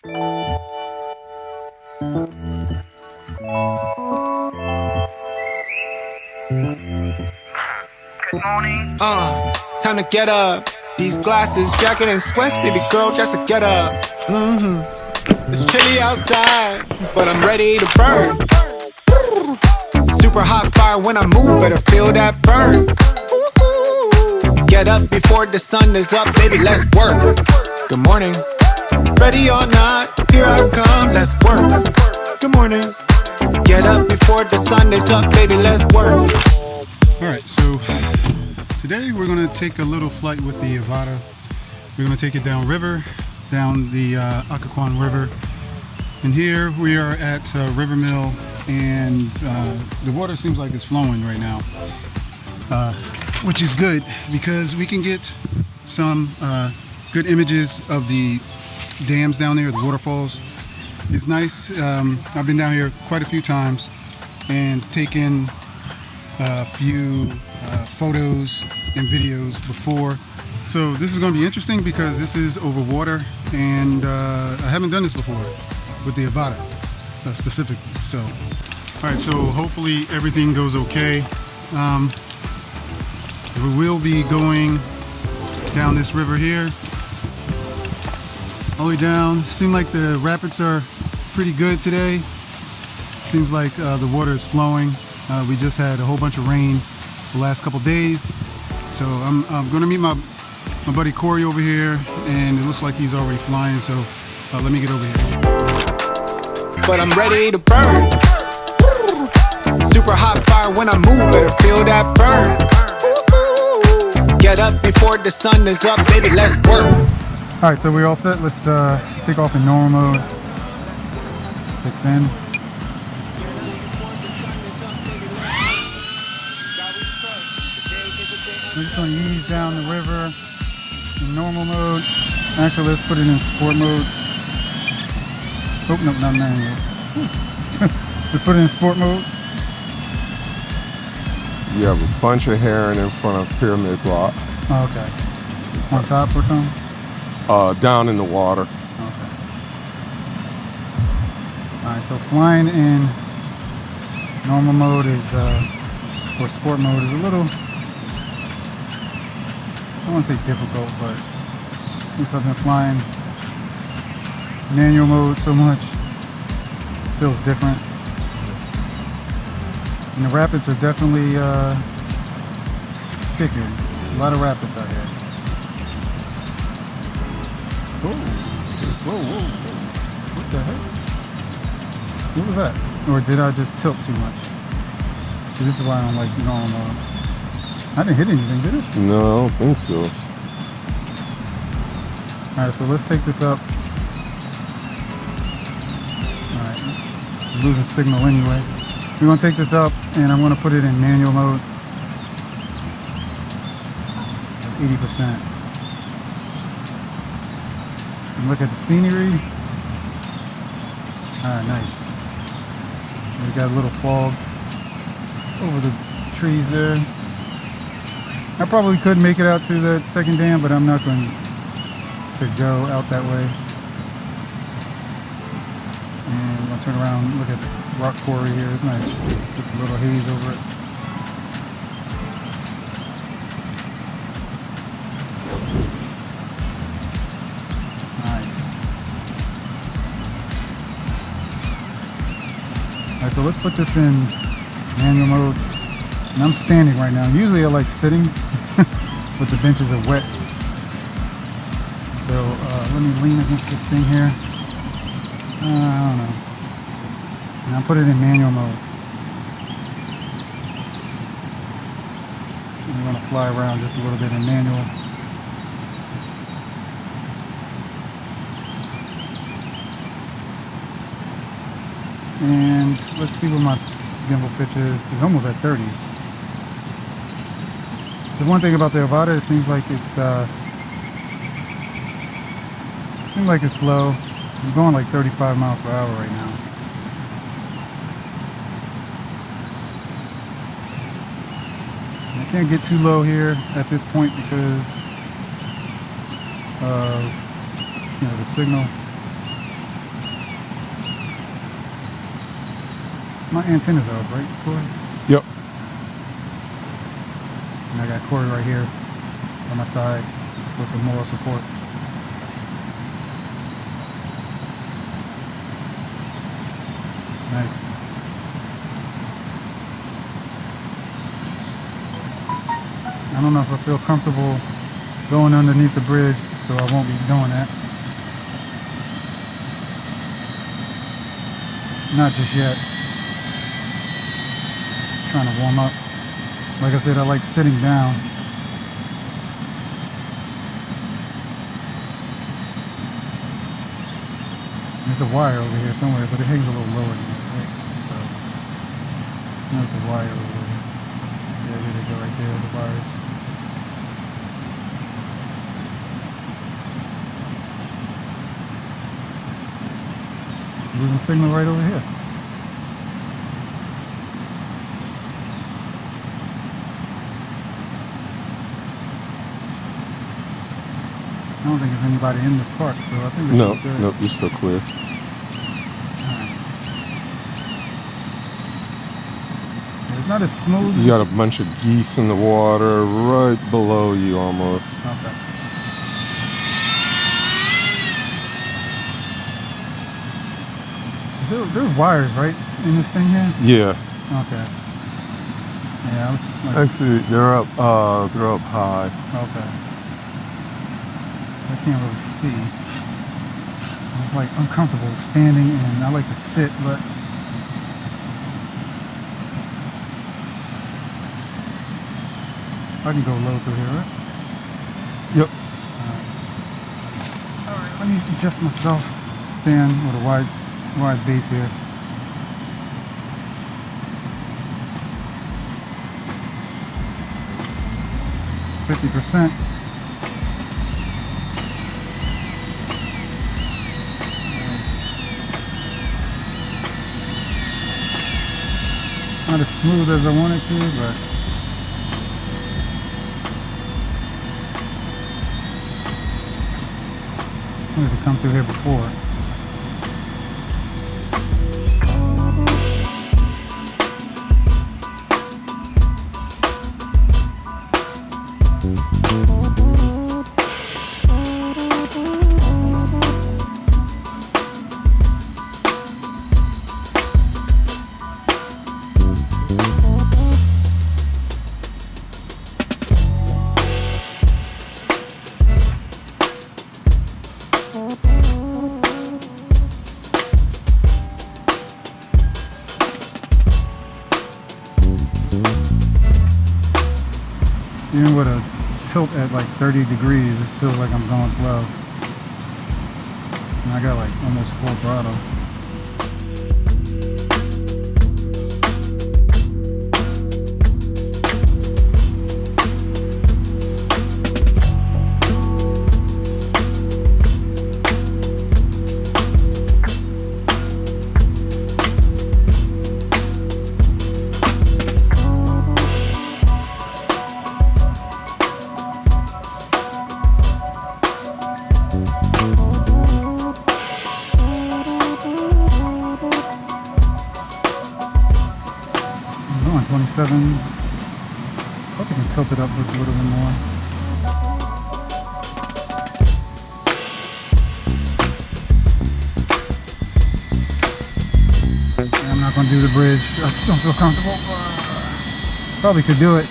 Good morning. Time to get up. These glasses, jacket and sweats, baby girl, just to get up. It's chilly outside, but I'm ready to burn. Super hot fire when I move, better feel that burn. Get up before the sun is up, baby, let's work. Good morning. Ready or not, here I come, let's work. Good morning. Get up before the sun is up, baby, let's work. Alright, so today we're going to take a little flight with the AVATA. We're going to take it down the Occoquan River. And here we are at River Mill, and the water seems like it's flowing right now. Which is good because we can get some good images of the dams down there, the waterfalls. It's nice. I've been down here quite a few times and taken a few photos and videos before. So this is going to be interesting because this is over water, and I haven't done this before with the AVATA specifically. So, all right, so hopefully everything goes okay. We will be going down this river here, all the way down. Seems like the rapids are pretty good today. Seems like the water is flowing. We just had a whole bunch of rain the last couple days. So I'm going to meet my buddy Corey over here, and it looks like he's already flying. So let me get over here. But I'm ready to burn. Super hot fire when I move, better feel that burn. Get up before the sun is up, baby, let's work. Alright, so we're all set. Let's take off in normal mode. Sticks in. We're just going to ease down the river in normal mode. Actually, let's put it in sport mode. Oh, no, not manual. Let's put it in sport mode. You have a bunch of heron in front of Pyramid Rock. Oh, okay. On top or something? Down in the water. Okay. Alright, so flying in normal mode is, or sport mode is a little, I don't want to say difficult, but since I've been flying manual mode so much, it feels different. And the rapids are definitely kicking. There's a lot of rapids out here. Whoa, whoa, whoa, whoa. What the heck? What was that? Or did I just tilt too much? See, this is why I don't like normal. I didn't hit anything, did it? No, I don't think so. Alright, so let's take this up. Alright, I'm losing signal anyway. We're going to take this up, and I'm going to put it in manual mode. 80%. And look at the scenery. Ah, nice. We got a little fog over the trees there. I probably could make it out to that second dam, but I'm not going to go out that way. And I'm going to turn around and look at the rock quarry here. It's nice. Put a little haze over it. Nice. Alright, so let's put this in manual mode. And I'm standing right now. Usually I like sitting, but the benches are wet. So let me lean against this thing here. I don't know. And I'll put it in manual mode. I'm going to fly around just a little bit in manual. And let's see what my gimbal pitch is. It's almost at 30. The one thing about the AVATA, it seems like it's slow. I'm going like 35 miles per hour right now. I can't get too low here at this point because of the signal. My antennas are up, right, Corey? Yep. And I got Corey right here on my side for some moral support. Nice. I don't know if I feel comfortable going underneath the bridge, so I won't be doing that. Not just yet. Trying to warm up. Like I said, I like sitting down. There's a wire over here somewhere, but it hangs a little lower than that, right? So, there's a wire over there. Yeah, there they go right there, the wires. Losing signal right over here. I don't think there's anybody in this park, so I think No, it's good. nope, you're still clear. Alright. Yeah, it's not as smooth. You got a bunch of geese in the water right below you almost. Okay. There's wires, right, in this thing here? Yeah. Okay. Yeah, I was like, Actually, they're up high. okay. I can't really see. It's like uncomfortable standing, and I like to sit, but I can go low through here, right? Yep. Alright, let me adjust myself. Stand with a wide base here. %. Not as smooth as I wanted to, but I wanted to come through here before. Even with a tilt at like 30 degrees, it feels like I'm going slow. And I got like almost full throttle. I'm going 27. Hope I can tilt it up just a little bit more. Yeah, I'm not going to do the bridge. I just don't feel comfortable. Probably could do it.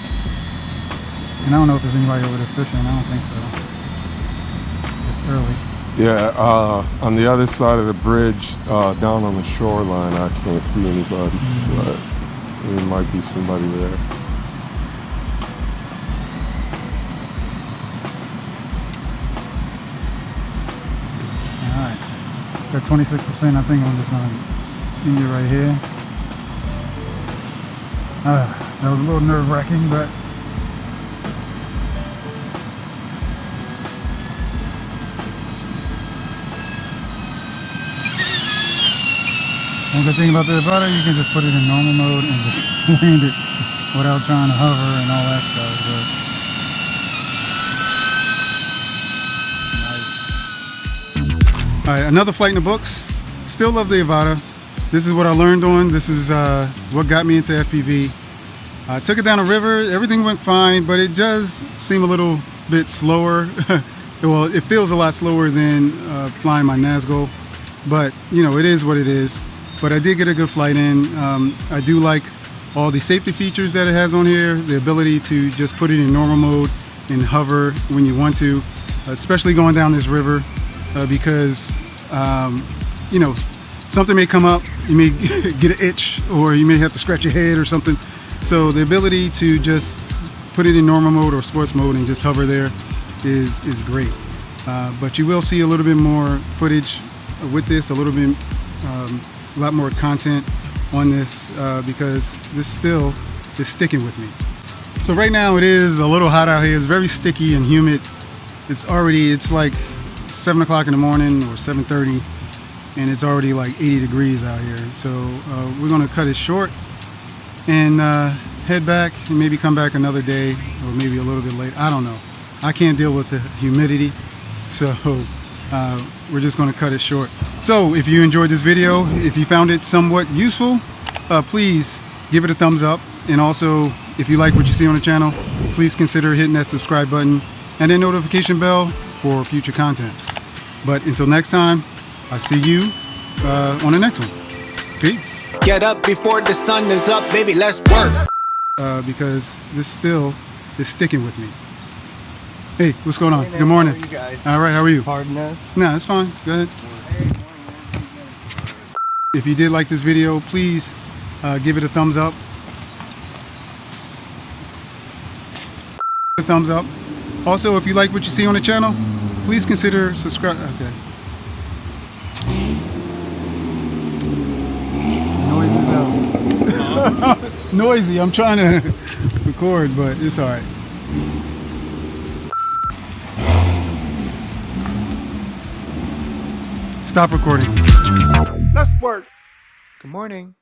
And I don't know if there's anybody over there fishing. I don't think so. It's early. Yeah, on the other side of the bridge, down on the shoreline, I can't see anybody, but there might be somebody there. Alright. Got 26%. I think I'm just going to end it right here. That was a little nerve-wracking, but one good thing about the Avata, you can just put it in normal mode and just land it without trying to hover and all that stuff. Nice. Alright, another flight in the books. Still love the Avata. this is what I learned on. This is what got me into FPV. I took it down a river. Everything went fine, but it does seem a little bit slower. Well, it feels a lot slower than flying my Nazgul, but you know, it is what it is. But I did get a good flight in. I do like all the safety features that it has on here, the ability to just put it in normal mode and hover when you want to, especially going down this river, because you know, something may come up, you may get an itch, or you may have to scratch your head or something. So the ability to just put it in normal mode or sports mode and just hover there is great. But you will see a little bit more footage with this, a little bit, a lot more content on this, because this still is sticking with me. So right now it is a little hot out here. It's very sticky and humid. It's like 7 o'clock in the morning or 7:30, and it's already like 80 degrees out here. So we're gonna cut it short and head back and maybe come back another day or maybe a little bit late. I don't know. I can't deal with the humidity, so we're just going to cut it short. So if you enjoyed this video, if you found it somewhat useful, please give it a thumbs up. And also, if you like what you see on the channel, please consider hitting that subscribe button and that notification bell for future content. But until next time, I'll see you on the next one. Peace. Get up before the sun is up, baby, let's work. Because this still is sticking with me. Hey, what's going on? Good morning. How are you guys? All right, how are you? Pardon us. No, it's fine. Go ahead. If you did like this video, please give it a thumbs up. A thumbs up. Also, if you like what you see on the channel, please consider subscribe. Okay. Noisy. I'm trying to record, but it's all right. Stop recording. Let's work. Good morning.